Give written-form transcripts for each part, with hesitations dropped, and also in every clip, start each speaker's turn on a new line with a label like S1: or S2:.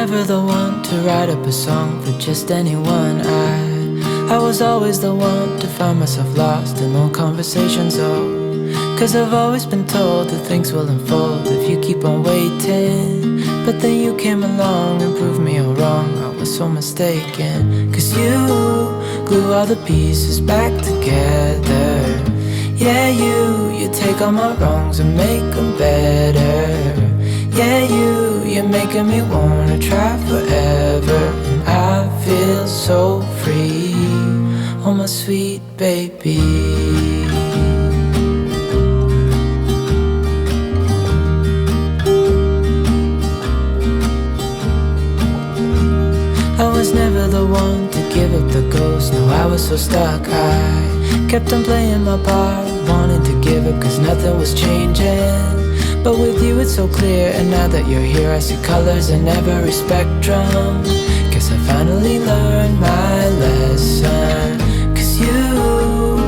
S1: never the one to write up a song for just anyone. I was always the one to find myself lost in long conversations, oh. Cause I've always been told that things will unfold if you keep on waiting. But then you came along and proved me all wrong. I was so mistaken. Cause you glue all the pieces back together. Yeah, you take all my wrongs and make them better. Yeah, you're making me wanna try forever. And I feel so free, oh my sweet baby. I was never the one to give up the ghost. No, I was so stuck. I kept on playing my part, wanting to give up cause nothing was changing. But with you it's so clear, and now that you're here I see colors in every spectrum. Guess I finally learned my lesson. Cause you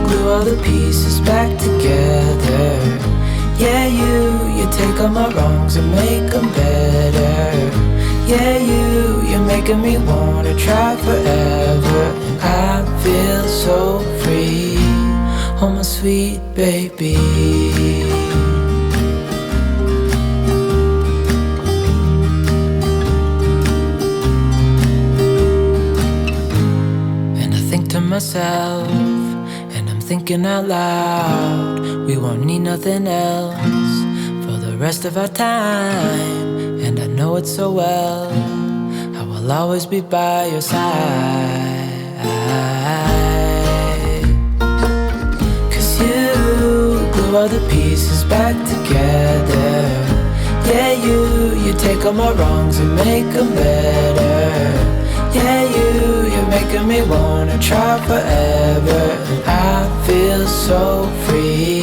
S1: glue all the pieces back together. Yeah, you take all my wrongs and make them better. Yeah, you're making me wanna try forever. And I feel so free, oh my sweet baby. Myself, and I'm thinking out loud, we won't need nothing else for the rest of our time. And I know it so well, I will always be by your side. Cause you glue all the pieces back together. Yeah, you take all my wrongs and make them better. Yeah, you're making me wanna try forever. And I feel so free,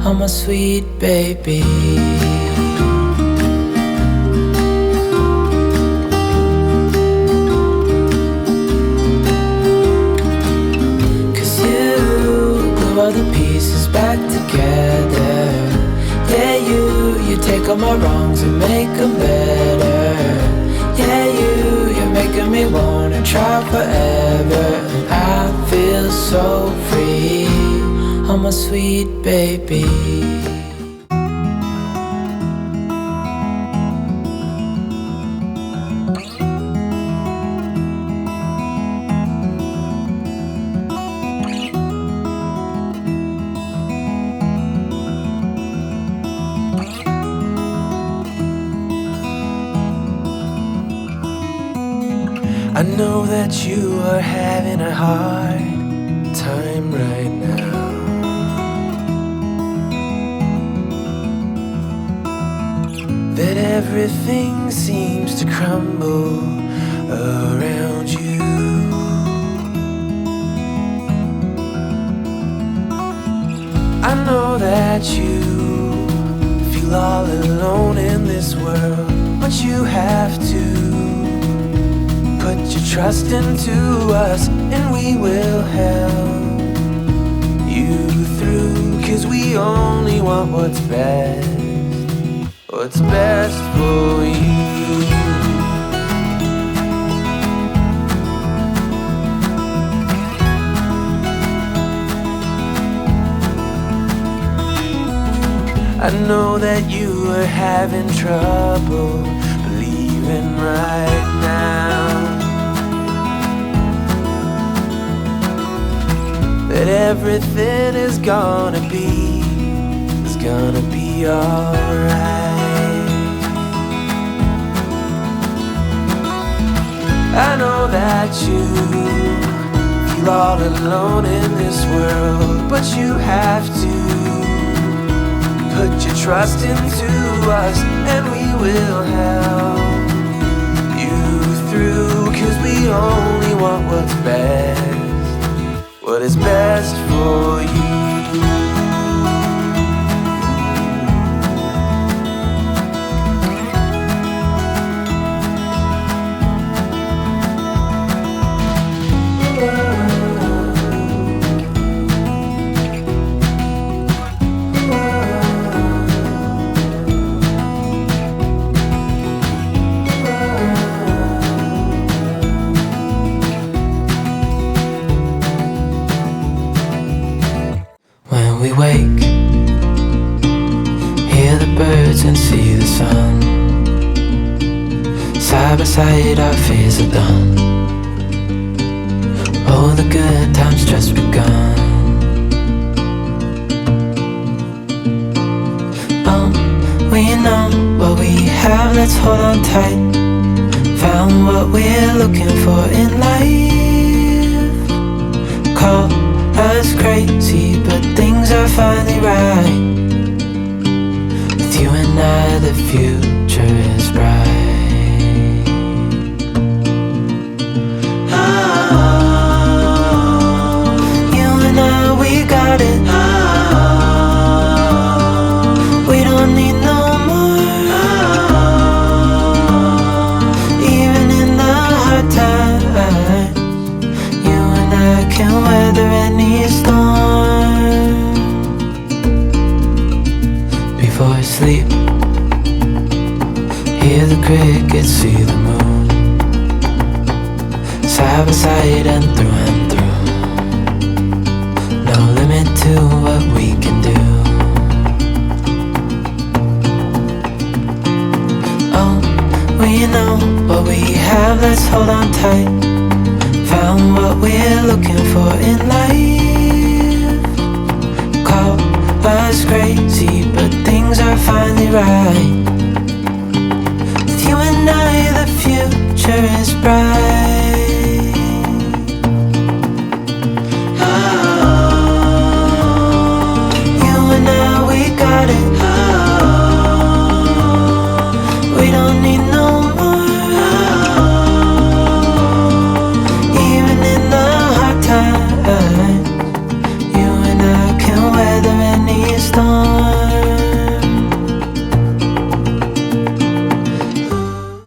S1: oh my sweet baby. Cause you glue all the pieces back together. Yeah, you take all my wrongs and make them better. Yeah, you're making me wanna try forever. And I feel so free, oh my sweet baby.
S2: I know that you are having a hard time right now. That everything seems to crumble around you. I know that you feel all alone in this world, but you have to put your trust into us, and we will help you through. Cause we only want what's best for you. I know that you are having trouble believing right now that everything is gonna be alright. I know that you feel all alone in this world, but you have to put your trust into us, and we will help you through. Cause we only want what's best, what is best for you.
S1: side, our fears are done. Oh, the good times just begun. We know what we have, let's hold on tight. Found what we're looking for in life. Call us crazy, but things are finally right. With you and I, the future is bright. You and I, we got it. We don't need no more. Even in the hard times, you and I can weather any storm. Before I sleep, hear the crickets, see the moon. Side by side and through. No limit to what we can do. We know what we have, let's hold on tight. Found what we're looking for in life. Call us crazy, but things are finally right. With you and I, the future is bright.